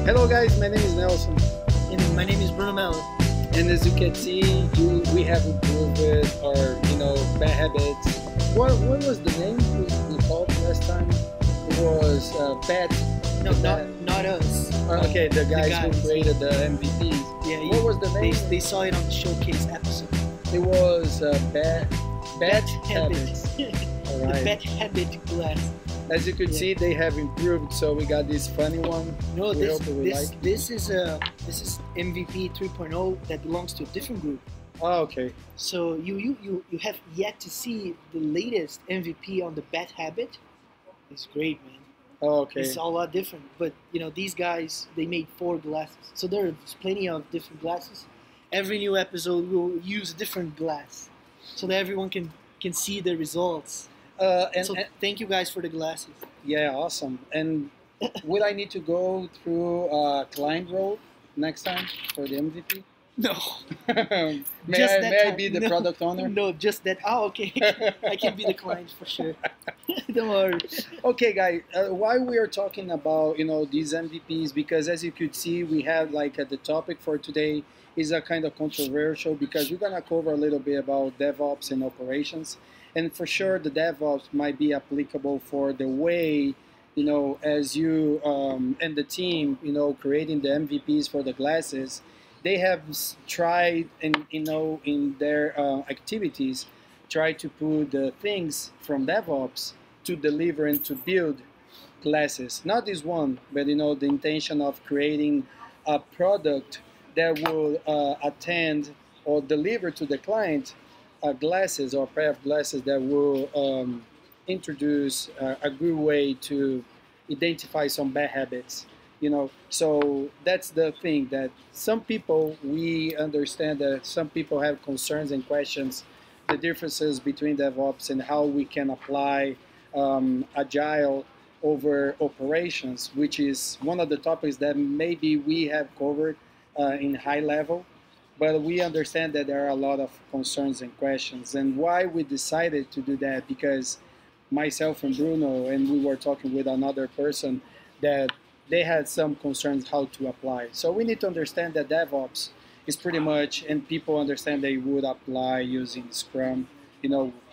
Hello guys, my name is Nelson, And my name is Bruno Mello. and as you can see, we have improved our bad habits. What was the name we called last time? It was bad. No, the not bad- not us. Okay, the guys who guys. created the MVPs. Yeah, What was the they, name? they saw it on the showcase episode. It was bad habits. All The right. bad habit glass. As you could Yeah. see, they have improved. So we got this funny one. No, We this hope you will this like. this is MVP 3.0 that belongs to a different group. Oh, okay. So you have yet to see the latest MVP on the bad habit. It's great, man. Oh, okay. It's a lot different. But these guys, they made 4 glasses. So there's plenty of different glasses. Every new episode will use a different glass, so that everyone can see the results. And Thank you guys for the glasses. yeah, awesome. And would I need to go through client role next time for the MVP? No, may Just I, that may I time. be the No. product owner? no, just that. Oh, okay. I can be the client for sure. Don't worry. Okay, guys. Why we are talking about these MVPs? Because as you could see, we have the topic for today is a kind of controversial because we're gonna cover a little bit about DevOps and operations, and for sure the DevOps might be applicable for the way as you and the team creating the MVPs for the glasses. They have tried and in their activities try to put the things from DevOps to deliver and to build classes. Not this one, but the intention of creating a product that will attend or deliver to the client glasses or pair of glasses that will introduce a good way to identify some bad habits. So that's the thing that some people, we understand that some people have concerns and questions the differences between DevOps and how we can apply Agile over operations, which is one of the topics that maybe we have covered in high level, but we understand that there are a lot of concerns and questions. And why we decided to do that, because myself and Bruno, and we were talking with another person, that they had some concerns how to apply. So we need to understand that DevOps is pretty much, and people understand they would apply using Scrum,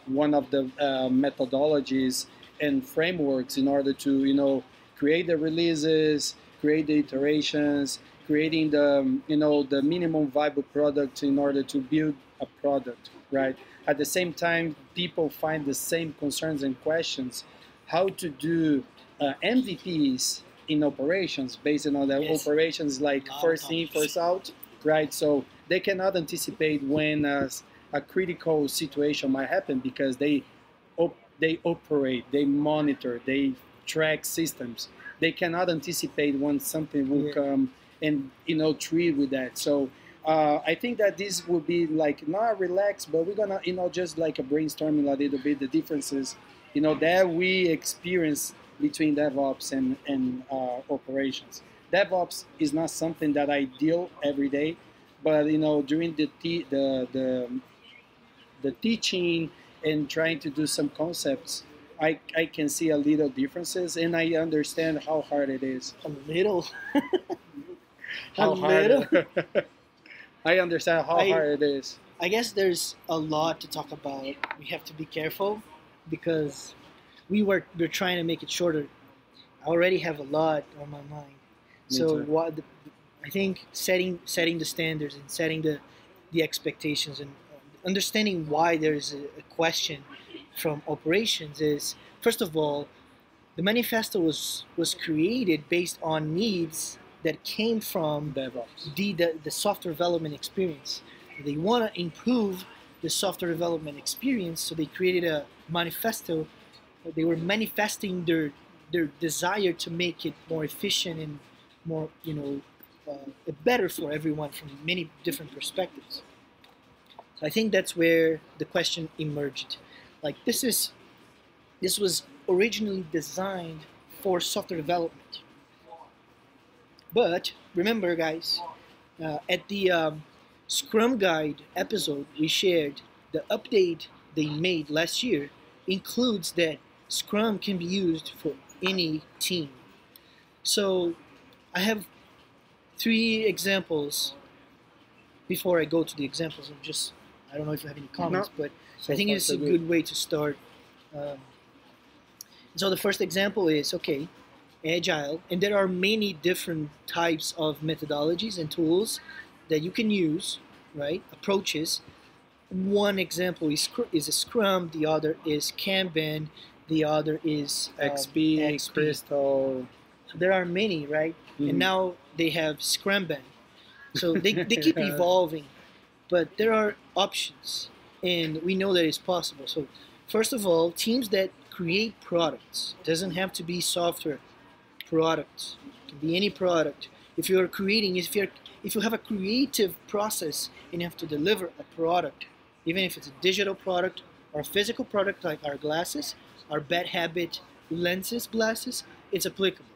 one of the methodologies and frameworks in order to, create the releases, create the iterations, creating the minimum viable product in order to build a product, right? At the same time, people find the same concerns and questions how to do MVPs in operations based on the Yes. operations like first in, first out, right? So they cannot anticipate when a critical situation might happen because they operate, they monitor, they track systems. They cannot anticipate when something will Yeah. come and treat with that. So I think that this will be not relaxed, but we're gonna just brainstorming a little bit the differences that we experience between DevOps and operations. DevOps is not something that I deal every day, but during the teaching and trying to do some concepts, I can see a little differences, and I understand how hard it is. A little. How A hard little. I understand how hard it is. I guess there's a lot to talk about. We have to be careful because we're trying to make it shorter. I already have a lot on my mind. Me So too. I think setting the standards and setting the expectations and understanding why there's a question from operations is, first of all, the manifesto was created based on needs that came from DevOps. the software development experience. They want to improve the software development experience, so they created a manifesto. They were manifesting their desire to make it more efficient and more, better for everyone from many different perspectives. So I think that's where the question emerged. This was originally designed for software development. But remember, guys, at the Scrum Guide episode we shared, the update they made last year includes that Scrum can be used for any team. So I have three examples before I go to the examples. I don't know if you have any comments, No. but So I think far, it's so a good. good way to start. Um, so the first example is, okay, Agile, and there are many different types of methodologies and tools that you can use, right? Approaches. One example is a Scrum, the other is Kanban, the other is XP, XP. Crystal. So there are many, right? And Mhm. now they have Scrumban. So they keep evolving, but there are options, and we know that it's possible. So first of all, teams that create products, doesn't have to be software products, it can be any product. If you're creating, if you have a creative process and you have to deliver a product, even if it's a digital product or a physical product like our glasses, our bad habit lenses glasses, it's applicable.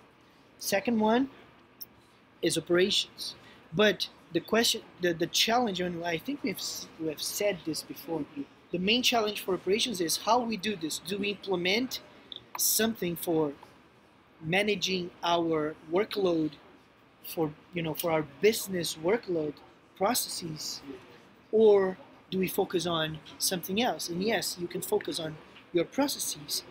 Second one is operations. But the question, the challenge, and I think we've said this before, the main challenge for operations is how we do this. Do we implement something for managing our workload, for our business workload processes, or do we focus on something else? And yes, you can focus on your processes,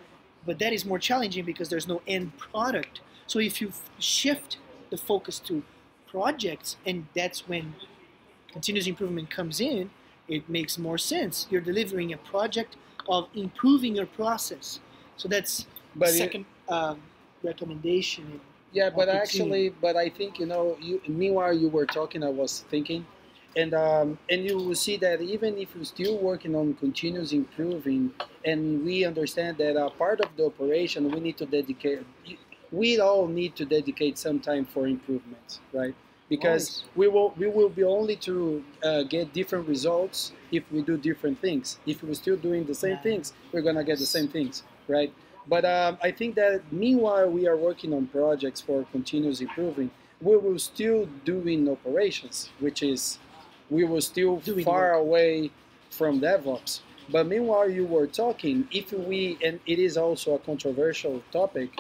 but that is more challenging because there's no end product. So if you shift the focus to projects, and that's when continuous improvement comes in, it makes more sense. You're delivering a project of improving your process. So that's the But it, second recommendation and yeah, but opportunity. actually, but I think You meanwhile you were talking, I was thinking, and you will see that even if you're still working on continuous improving, and we understand that part of the operation we need to dedicate. We all need to dedicate some time for improvements, right? Because Always. we will be only to get different results if we do different things. If we're still doing the same things, we're gonna get the same things, right? But I think that meanwhile we are working on projects for continuous improving, we will still doing operations, which is we were still Doing the far work. away from DevOps. But meanwhile you were talking, if we, and it is also a controversial topic,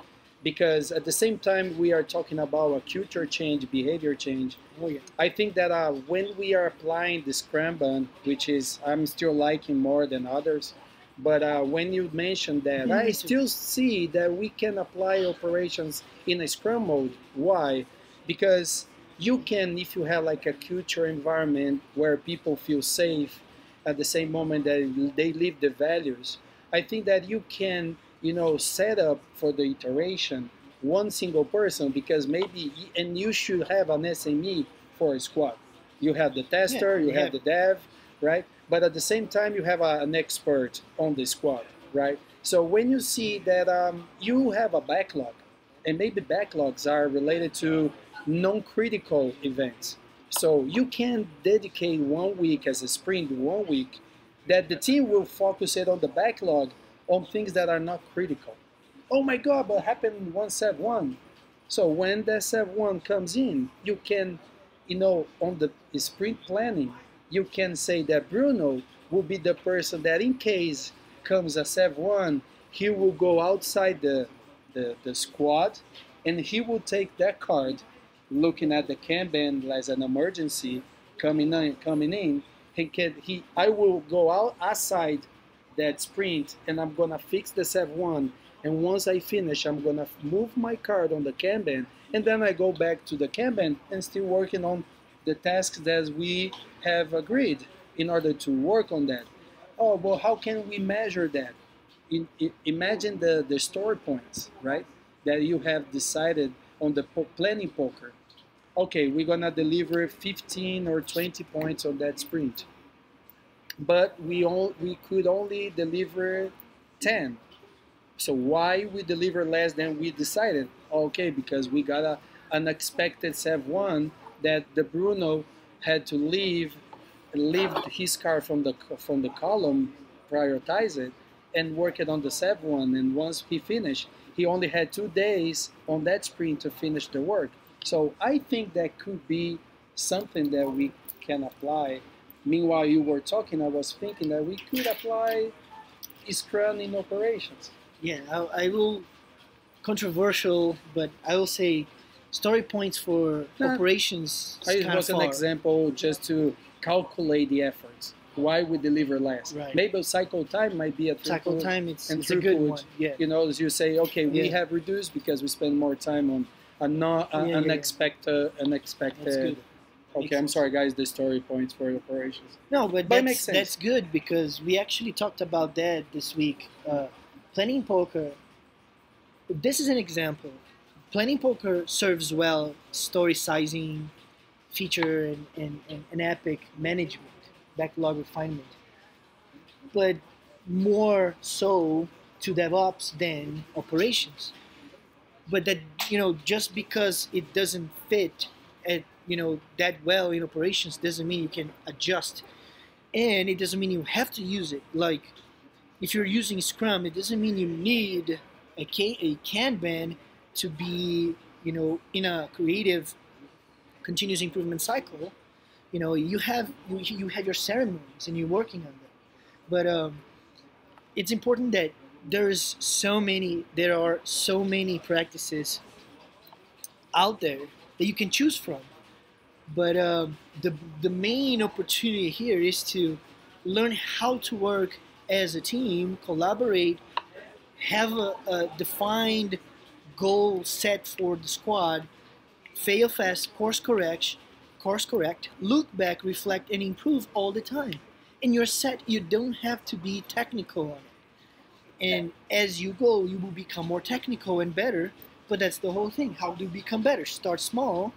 because at the same time we are talking about a culture change, behavior change. Oh yeah. I think that when we are applying the Scrum, which is I'm still liking more than others, but when you mentioned that, I Me too. still see that we can apply operations in a Scrum mode. Why? Because you can, if you have like a culture environment where people feel safe at the same moment that they live the values, I think that you can, set up for the iteration one single person, because maybe, and you should have an SME for a squad. You have the Yeah, tester, you we have have the dev, right? But at the same time, you have an expert on the squad, right? So when you see that you have a backlog, and maybe backlogs are related to non-critical events, so you can dedicate 1 week as a sprint, 1 week, that the team will focus it on the backlog on things that are not critical. Oh my God, what happened in one set one? So when that set one comes in, you can, on the sprint planning, you can say that Bruno will be the person that in case comes a set one, he will go outside the squad, and he will take that card, looking at the Kanban as an emergency coming in. I will go outside that sprint, and I'm gonna fix the set one. And once I finish, I'm gonna move my card on the Kanban, and then I go back to the Kanban and still working on the tasks that we have agreed in order to work on that. Oh, well, how can we measure that? Imagine the story points, right? That you have decided on the planning poker. Okay, we're gonna deliver 15 or 20 points on that sprint, but we could only deliver 10. So why we deliver less than we decided? Okay, because we got a unexpected Sev one that the Bruno had to leave his car from the column, prioritize it, and work it on the Sev one. And once he finished, he only had 2 days on that sprint to finish the work. So I think that could be something that we can apply. Meanwhile, you were talking, I was thinking that we could apply Scrum in operations. Yeah, I will controversial, but I will say story points for Nah, operations is it kind of was an far. example just to calculate the efforts. Why we deliver less? Right. Maybe cycle time might be a Cycle throughput, time, it's and a good throughput. one. Yeah. You know, as you say, okay, we Yeah. have reduced because we spend more time on a not Yeah, yeah. unexpected. That's good. Okay, Makes I'm sense. sorry, guys. The story points for operations. No, but But it makes sense. that's good because we actually talked about that this week. Planning poker. This is an example. Planning poker serves well story sizing, feature and epic management, backlog refinement, but more so to DevOps than operations. But that, just because it doesn't fit at that well in operations doesn't mean you can adjust, and it doesn't mean you have to use it. Like if you're using Scrum, it doesn't mean you need a Kanban to be in a creative continuous improvement cycle. You have your ceremonies and you're working on them, but it's important that there are so many practices out there that you can choose from. But the main opportunity here is to learn how to work as a team, collaborate, have a defined goal set for the squad, fail fast, course correct, look back, reflect, and improve all the time. And you're set. You don't have to be technical on it. And as you go, you will become more technical and better. But that's the whole thing. How do you become better? Start small,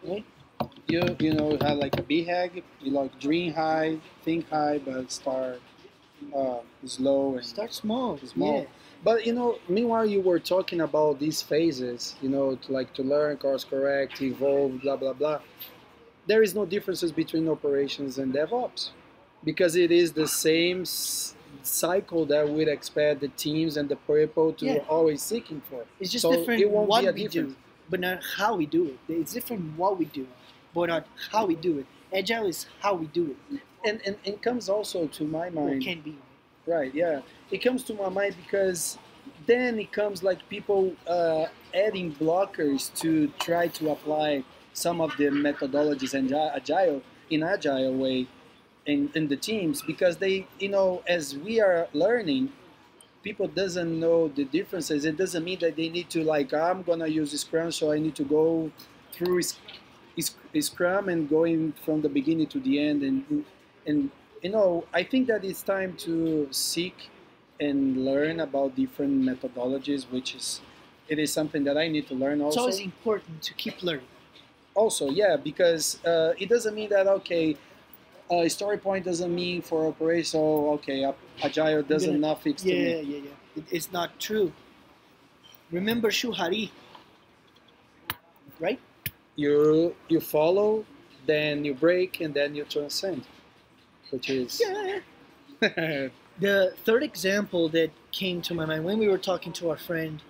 right? You have like a BHAG. You like dream high, think high, but start slow and Start small. small. Yeah. But meanwhile, you were talking about these phases. To learn, course correct, evolve, blah blah blah. There is no differences between operations and DevOps because it is the same cycle that we'd expect the teams and the people to Yeah. always seeking for. It's just So different it won't what be a we difference. do, but not how we do it. It's different what we do, but not how we do it. Agile is how we do it. And it comes also to my Or mind. can be. Right, yeah. It comes to my mind because then it comes like people adding blockers to try to apply some of the methodologies and agile in agile way in the teams because they, as we are learning, people doesn't know the differences. It doesn't mean that they need to like, I'm gonna use Scrum, so I need to go through Scrum and going from the beginning to the end and I think that it's time to seek and learn about different methodologies, it is something that I need to learn It's also. always important to keep learning. Also, yeah, because it doesn't mean that okay, story point doesn't mean for operation. So okay, agile doesn't not fix to Yeah, me. yeah. It's not true. Remember Shuhari, right? You follow, then you break, and then you transcend, which is Yeah. The third example that came to my mind when we were talking to our friend,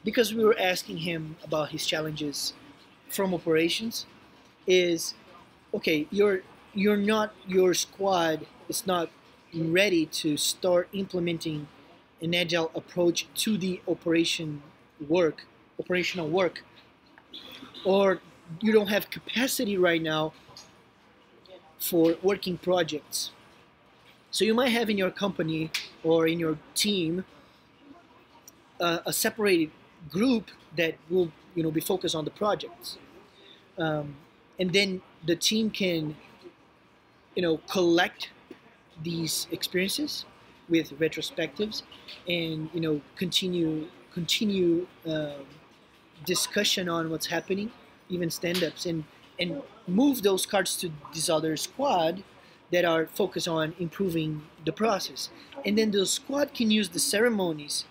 because we were asking him about his challenges from operations, is okay. Your squad is not ready to start implementing an agile approach to the operational work, or you don't have capacity right now for working projects. So you might have in your company or in your team a separated group that will be focused on the projects, and then the team can collect these experiences with retrospectives and continue discussion on what's happening, even stand-ups, and move those cards to this other squad that are focused on improving the process. And then the squad can use the ceremonies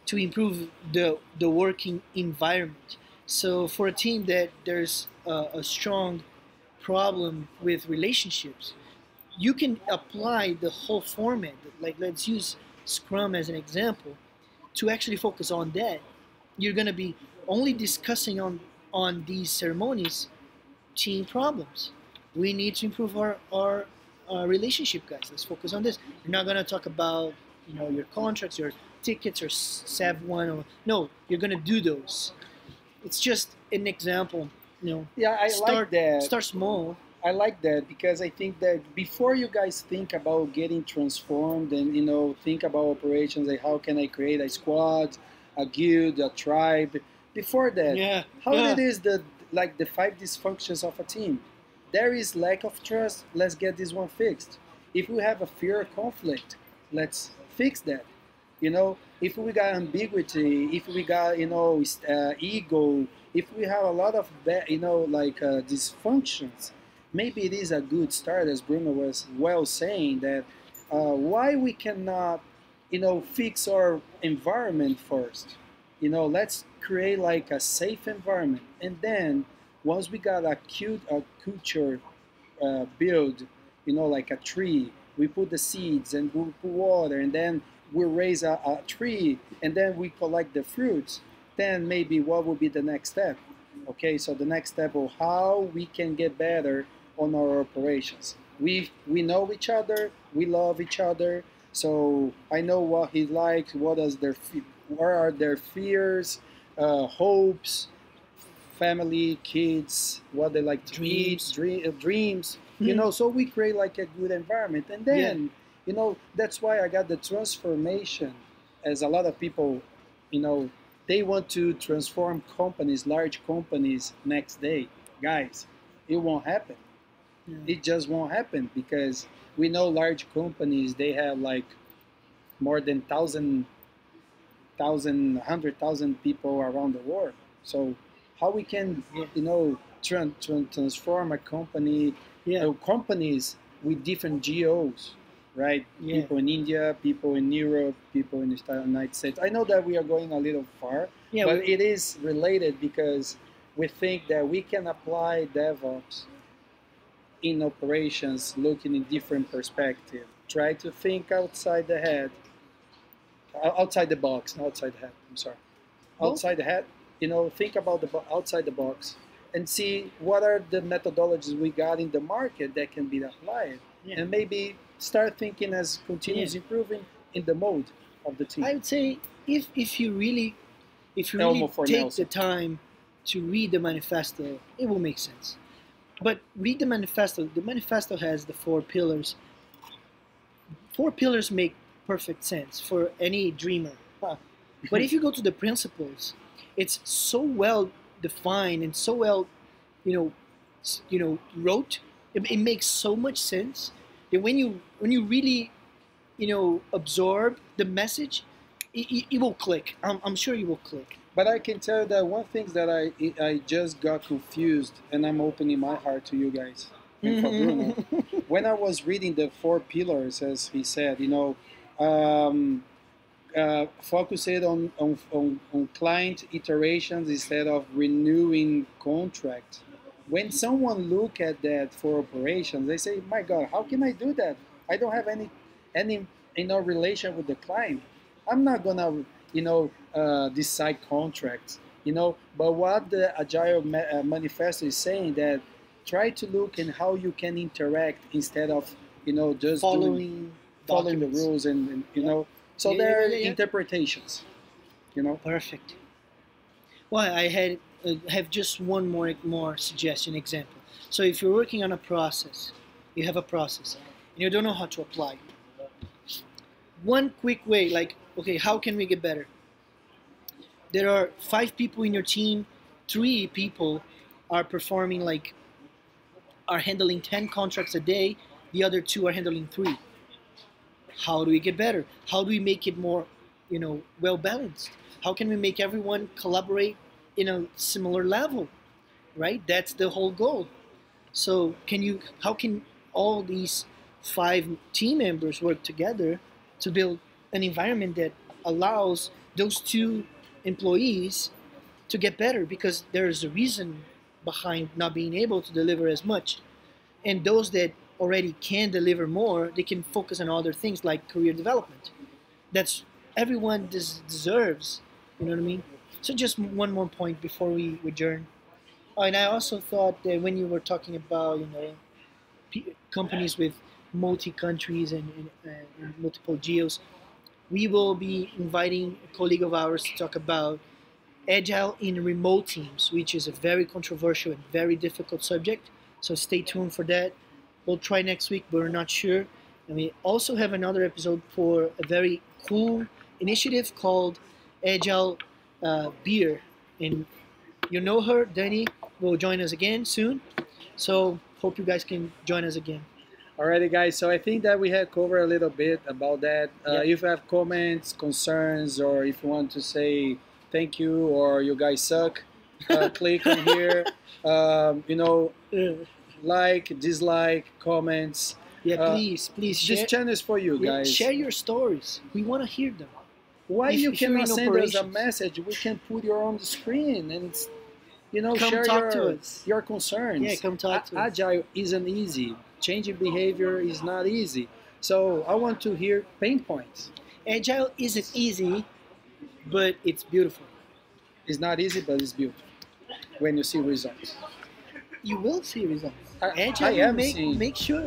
to improve the working environment. So for a team that there's a strong problem with relationships, you can apply the whole format. Like let's use Scrum as an example to actually focus on that. You're going to be only discussing on these ceremonies team problems. We need to improve our relationship, guys. Let's focus on this. You're not going to talk about your contracts, your tickets, or SAV one. No, you're going to do those. it's just an example. Yeah, I like that. Start small. I like that because I think that before you guys think about getting transformed and think about operations, like how can I create a squad, a guild, a tribe. Before that, Yeah, how yeah. it is the five dysfunctions of a team. There is lack of trust. Let's get this one fixed. If we have a fear of conflict, let's fix that. If we got ambiguity, if we got ego, if we have a lot of dysfunctions, maybe it is a good start, as Bruno was well saying, that why we cannot fix our environment first. Let's create like a safe environment, and then once we got a culture build, like a tree. We put the seeds and we put water, and then we raise a tree, and then we collect the fruits. Then maybe what will be the next step? Okay, so the next step of how we can get better on our operations. We know each other, we love each other. So I know what he likes, what are their fears, hopes, family, kids, what they like to Dreams. eat, dreams. So we create like a good environment, and then that's why I got the transformation. As a lot of people, they want to transform companies, large companies, next day. Guys, it won't happen. Yeah. It just won't happen because we know large companies, they have like more than thousand, 100,000 people around the world. So how we can, transform a company, companies with different geos, right? Yeah. People in India, people in Europe, people in the United States. I know that we are going a little far, but it is related because we think that we can apply DevOps in operations, looking in different perspective. Try to think outside the head, outside the box, not outside the head. I'm sorry, outside the head. Think about outside the box and see what are the methodologies we got in the market that can be applied, and maybe start thinking as continuous improving in the mode of the team. I would say if you really take the time to read the manifesto, it will make sense. But read the manifesto. The manifesto has the 4 pillars. 4 pillars make perfect sense for any dreamer. But if you go to the principles, it's so well defined and so well, wrote. It makes so much sense that when you really, absorb the message, it will click. I'm sure it will click. But I can tell you that one thing that I just got confused, and I'm opening my heart to you guys and for Bruno. When I was reading the 4 pillars, as he said, focus it on client iterations instead of renewing contract. When someone look at that for operations, they say, "My God, how can I do that? I don't have any relation with the client. I'm not gonna decide contracts." But what the Agile manifesto is saying, that try to look in how you can interact instead of just following the rules and So there are interpretations. Perfect. Well, I have just one more suggestion example. So if you're working on a process, you have a process, and you don't know how to apply. One quick way, like, okay, how can we get better? There are 5 people in your team, 3 people are performing are handling 10 contracts a day, the other 2 are handling 3. How do we get better? How do we make it more, well balanced? How can we make everyone collaborate in a similar level, right? That's the whole goal. So how can all these 5 team members work together to build an environment that allows those 2 employees to get better, because there's a reason behind not being able to deliver as much. And those that already can deliver more, they can focus on other things like career development. That's everyone deserves, you know what I mean? So just one more point before we adjourn. Oh, and I also thought that when you were talking about, companies with multi-countries and multiple geos, we will be inviting a colleague of ours to talk about Agile in remote teams, which is a very controversial and very difficult subject. So stay tuned for that. We'll try next week, but we're not sure. And we also have another episode for a very cool initiative called Agile Beer. And you know her, Danny, will join us again soon. So hope you guys can join us again. Alrighty, guys. So I think that we had covered a little bit about that. If you have comments, concerns, or if you want to say thank you or you guys suck, click on here. Like, dislike, comments. Yeah, please share. This channel is for you guys. Share your stories. We want to hear them. Why you cannot send us a operations. message? We can put you on the screen and Come share talk to us. your concerns. Yeah, come talk to us. Agile isn't easy. Changing behavior is not easy. So I want to hear pain points. Agile isn't easy, but it's beautiful. It's not easy, but it's beautiful when you see results. You will see results. I am seeing. Make sure.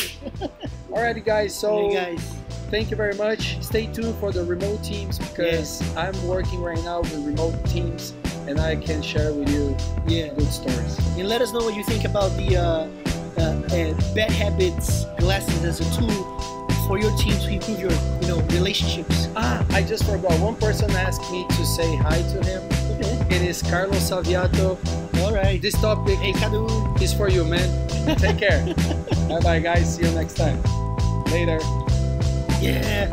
Alrighty, guys. So Hey, guys. thank you very much. Stay tuned for the remote teams because I'm working right now with remote teams and I can share with you good stories. And let us know what you think about the bad habits glasses as a tool for your team to improve your relationships. I just forgot. One person asked me to say hi to him. Okay. It is Carlos Saviato. All right. This topic Hey, Cadu. is for you, man. Take care. Bye bye, guys. See you next time. Later. Yeah.